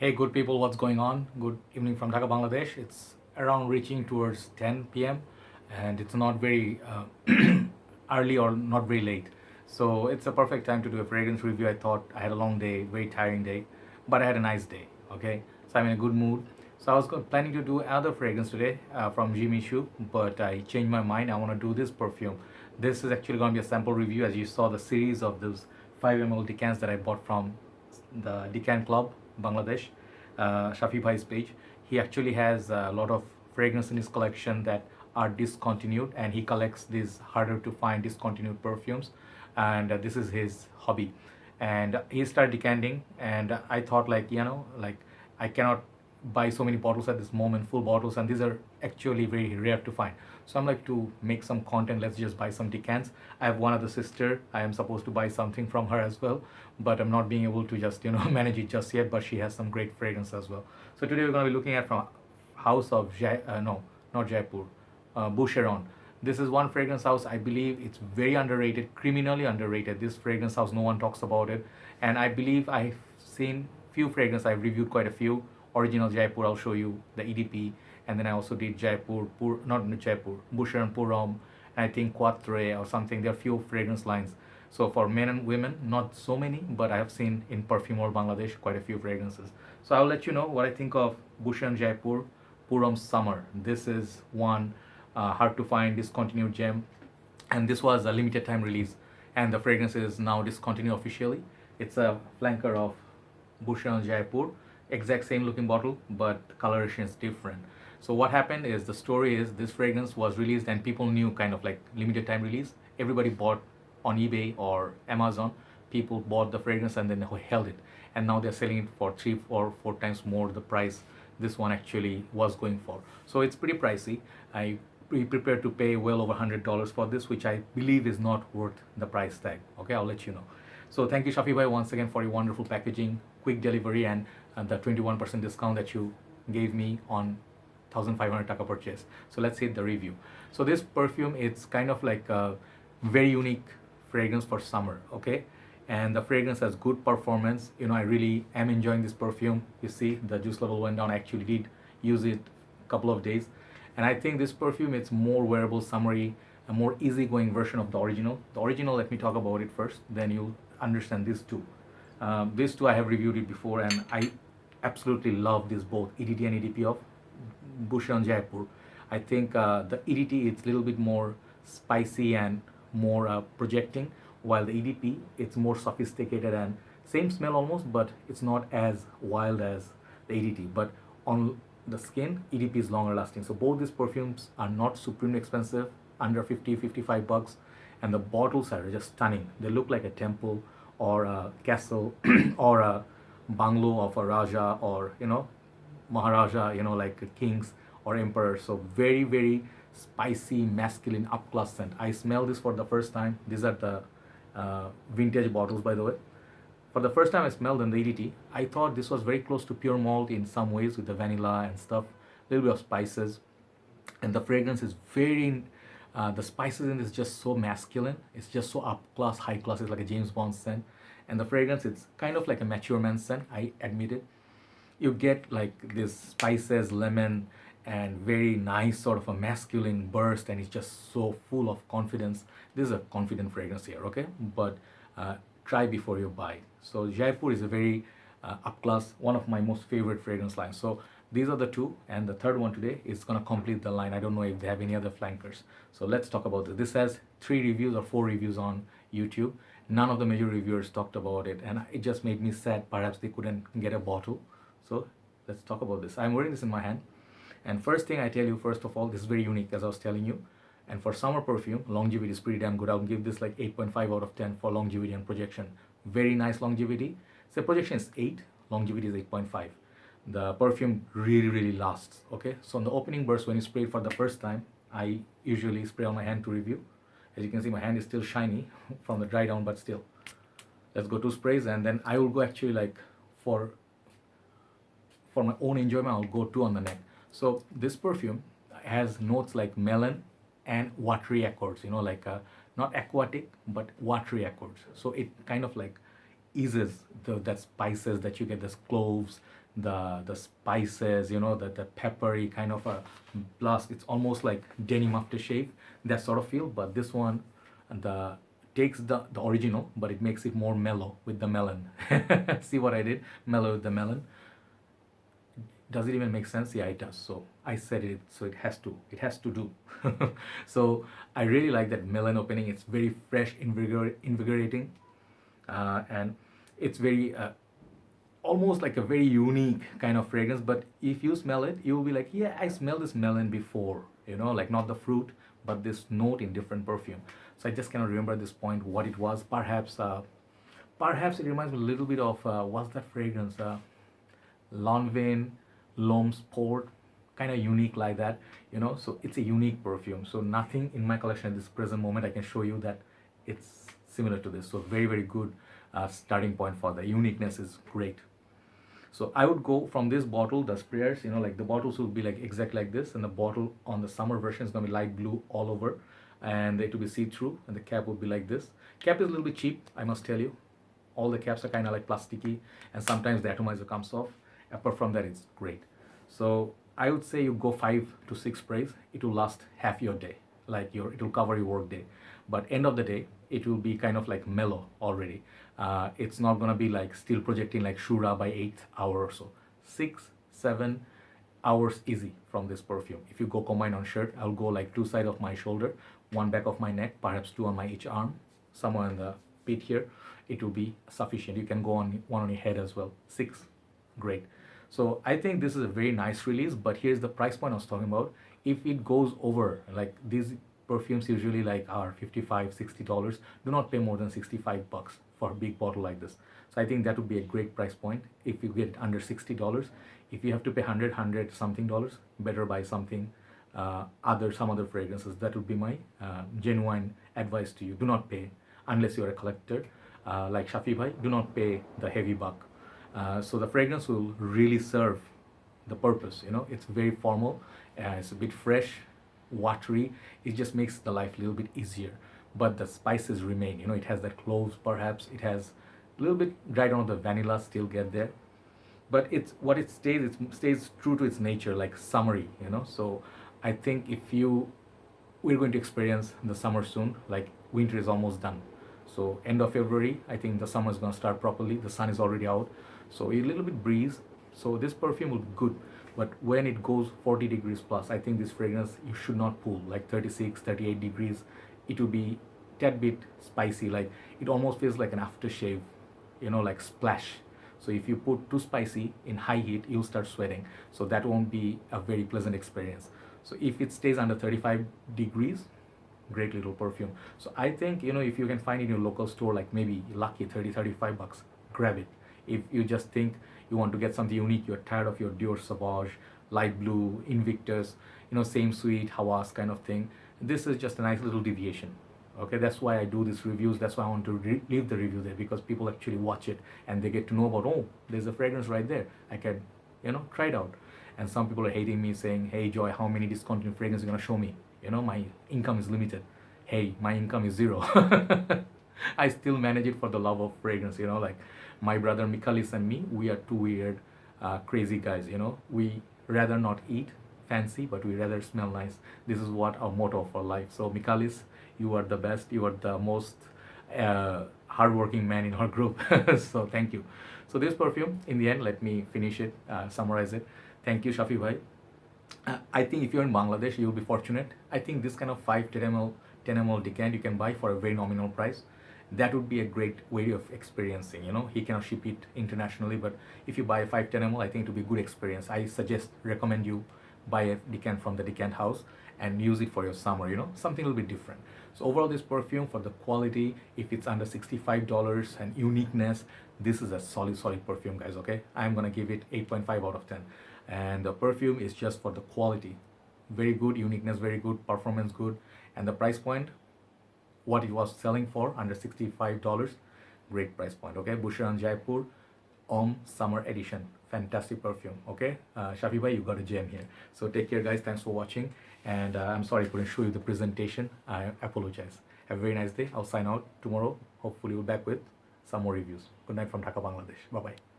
Hey, good people, what's going on? Good evening from Dhaka, Bangladesh. It's around reaching towards 10 p.m. and it's not very early or not very late. So it's a perfect time to do a fragrance review. I thought I had a long day, very tiring day, but I had a nice day. Okay, so I'm in a good mood. So I was planning to do another fragrance today from Jimmy Choo, but I changed my mind. I want to do this perfume. This is actually going to be a sample review, as you saw the series of those 5 ml decants that I bought from the Decant Club, Bangladesh, Shafi Bhai's page. He actually has a lot of fragrance in his collection that are discontinued, and he collects these harder to find discontinued perfumes, and this is his hobby. And he started decanting, and I thought, like, like, I cannot buy so many bottles at this moment, full bottles, and these are actually very rare to find. So I'm like, to make some content, let's just buy some decants. I have one other sister. I am supposed to buy something from her as well, but I'm not being able to just manage it just yet. But she has some great fragrance as well. So today we're going to be looking at from house of no, not Jaipur, Boucheron. This is one fragrance house. I believe it's very underrated, criminally underrated. This fragrance house, no one talks about it, and I believe I've seen few fragrance. I've reviewed quite a few. Original Jaipur, I'll show you the EDP, and then I also did Jaipur, not Jaipur, Boucheron Purom, and I think Quatre or something. There are few fragrance lines. So for men and women, not so many, but I have seen in Perfume or Bangladesh quite a few fragrances. So I'll let you know what I think of Boucheron Jaipur Homme Summer. This is one hard to find discontinued gem, and this was a limited time release, and the fragrance is now discontinued officially. It's a flanker of Boucheron Jaipur, exact same looking bottle, but coloration is different. So what happened is, the story is, this fragrance was released and people knew, kind of like limited time release. Everybody bought on eBay or Amazon. People bought the fragrance and then held it, and now they're selling it for 3 or 4 times more the price this one actually was going for. So it's pretty pricey. I be prepared to pay well over $100 for this, which I believe is not worth the price tag. Okay, I'll let you know. So thank you, Shafi Bhai, once again for your wonderful packaging, quick delivery, and the 21% discount that you gave me on 1500 taka purchase. So let's hit the review. So this perfume, it's kind of like a very unique fragrance for summer. Okay, and the fragrance has good performance. I really am enjoying this perfume. You see the juice level went down. I actually did use it a couple of days, and I think this perfume, it's more wearable, summery, a more easygoing version of the original. The original, let me talk about it first, then you'll understand these two. These two I have reviewed it before, and I absolutely love this, both EDT and EDP of Boucheron Jaipur. I think the EDT, it's a little bit more spicy and more projecting, while the EDP, it's more sophisticated and same smell almost, but it's not as wild as the EDT. But on the skin, EDP is longer lasting. So both these perfumes are not supremely expensive, under 50-55 bucks, and the bottles are just stunning. They look like a temple or a castle or a bungalow of a Raja, or Maharaja, like kings or emperors. So very, very spicy, masculine, up class scent. I smell this for the first time. These are the vintage bottles, by the way. For the first time I smelled in the EDT, I thought this was very close to pure malt in some ways, with the vanilla and stuff, a little bit of spices, and the fragrance is very the spices in this is just so masculine. It's just so up class, high class. It's like a James Bond scent, and the fragrance, it's kind of like a mature man's scent, I admit it. You get like this spices, lemon, and very nice sort of a masculine burst, and it's just so full of confidence. This is a confident fragrance here, okay? But try before you buy. So Jaipur is a very up class, one of my most favorite fragrance lines. So these are the two, and the third one today is going to complete the line. I don't know if they have any other flankers. So let's talk about this. This has 3 reviews or 4 reviews on YouTube. None of the major reviewers talked about it, and it just made me sad. Perhaps they couldn't get a bottle. So let's talk about this. I'm wearing this in my hand, and first thing I tell you, first of all, this is very unique, as I was telling you. And for summer perfume, longevity is pretty damn good. I'll give this like 8.5 out of 10 for longevity and projection. Very nice longevity. So projection is 8, longevity is 8.5. The perfume really, really lasts. Okay, so on the opening burst, when you spray it for the first time, I usually spray on my hand to review. As you can see, my hand is still shiny from the dry down, but still. Let's go 2 sprays, and then I will go actually, like, for my own enjoyment, I'll go 2 on the neck. So this perfume has notes like melon and watery accords, like not aquatic but watery accords. So it kind of like eases that spices that you get, the cloves, the spices, the peppery kind of a blast. It's almost like denim aftershave, that sort of feel. But this one, the takes the original, but it makes it more mellow with the melon. See what I did? Mellow with the melon. Does it even make sense? Yeah, it does. So I said it, so it has to do. So I really like that melon opening. It's very fresh, invigorating, and it's very almost like a very unique kind of fragrance. But if you smell it, you'll be like, yeah, I smelled this melon before, like not the fruit, but this note in different perfume. So I just cannot remember at this point what it was. Perhaps it reminds me a little bit of what's that fragrance, Lanvin, L'Homme Sport, kind of unique like that. So it's a unique perfume. So nothing in my collection at this present moment I can show you that it's similar to this. So very, very good starting point for the uniqueness is great. So I would go from this bottle, the sprayers, like the bottles will be like exactly like this, and the bottle on the summer version is going to be light blue all over, and it will be see-through, and the cap will be like this. Cap is a little bit cheap, I must tell you. All the caps are kind of like plasticky, and sometimes the atomizer comes off. Apart from that, it's great. So I would say you go 5 to 6 sprays, it will last half your day, like it will cover your work day. But end of the day, it will be kind of like mellow already. It's not gonna be like still projecting like Shura by 8 hour or so. 6, 7 hours easy from this perfume. If you go combine on shirt, I'll go like 2 side of my shoulder, 1 back of my neck, perhaps 2 on my each arm, somewhere in the pit here. It will be sufficient. You can go on 1 on your head as well. 6, great. So I think this is a very nice release, but here's the price point I was talking about. If it goes over, like these perfumes usually like are $55, $60, do not pay more than $65 for a big bottle like this. So I think that would be a great price point if you get it under $60. If you have to pay 100 something dollars, better buy something some other fragrances. That would be my genuine advice to you. Do not pay unless you're a collector like Shafi Bhai. Do not pay the heavy buck. So the fragrance will really serve the purpose. It's very formal, it's a bit fresh, watery. It just makes the life a little bit easier, but the spices remain. It has that cloves, perhaps it has a little bit dried on the vanilla, still get there, but it stays true to its nature, like summery. So I think we're going to experience the summer soon. Like winter is almost done, so end of February, I think the summer is going to start properly. The sun is already out, so a little bit breeze. So this perfume will be good, but when it goes 40 degrees plus, I think this fragrance you should not pull. Like 36, 38 degrees, it will be that bit spicy. Like it almost feels like an aftershave, like splash. So if you put too spicy in high heat, you'll start sweating. So that won't be a very pleasant experience. So if it stays under 35 degrees, great little perfume. So I think, if you can find it in your local store, like maybe lucky $30-35, grab it. If you just think you want to get something unique, you're tired of your Dior Sauvage, light blue, Invictus, same sweet Hawas kind of thing, this is just a nice little deviation. Okay, that's why I do these reviews. That's why I want to leave the review there, because people actually watch it and they get to know about, oh, there's a fragrance right there, I can try it out. And some people are hating me, saying, hey Joy, how many discontinued fragrances are you gonna show me? My income is limited. Hey, my income is 0. I still manage it for the love of fragrance. Like my brother Mikalis and me, we are two weird crazy guys. We rather not eat fancy, but we rather smell nice. This is what our motto for life. So Mikalis, you are the best. You are the most hardworking man in our group. So thank you. So this perfume, in the end, let me finish it, summarize it. Thank you, Shafi Bhai. I think if you're in Bangladesh, you'll be fortunate. I think this kind of 10 ml decant you can buy for a very nominal price. That would be a great way of experiencing. He cannot ship it internationally, but if you buy a 10 ml, I think it would be a good experience. I recommend you buy a decant from the decant house and use it for your summer. Something a little bit different. So overall, this perfume, for the quality, if it's under $65 and uniqueness, this is a solid perfume, guys. Okay, I'm gonna give it 8.5 out of 10. And the perfume is just for the quality, very good, uniqueness very good, performance good, and the price point, what it was selling for, under $65, great price point. Okay, Boucheron Jaipur Homme Summer Edition, fantastic perfume. Okay, Shafi Bhai, you got a gem here. So take care, guys. Thanks for watching, and I'm sorry I couldn't show you the presentation. I apologize. Have a very nice day. I'll sign out tomorrow. Hopefully we'll be back with some more reviews. Good night from Dhaka, Bangladesh. Bye bye.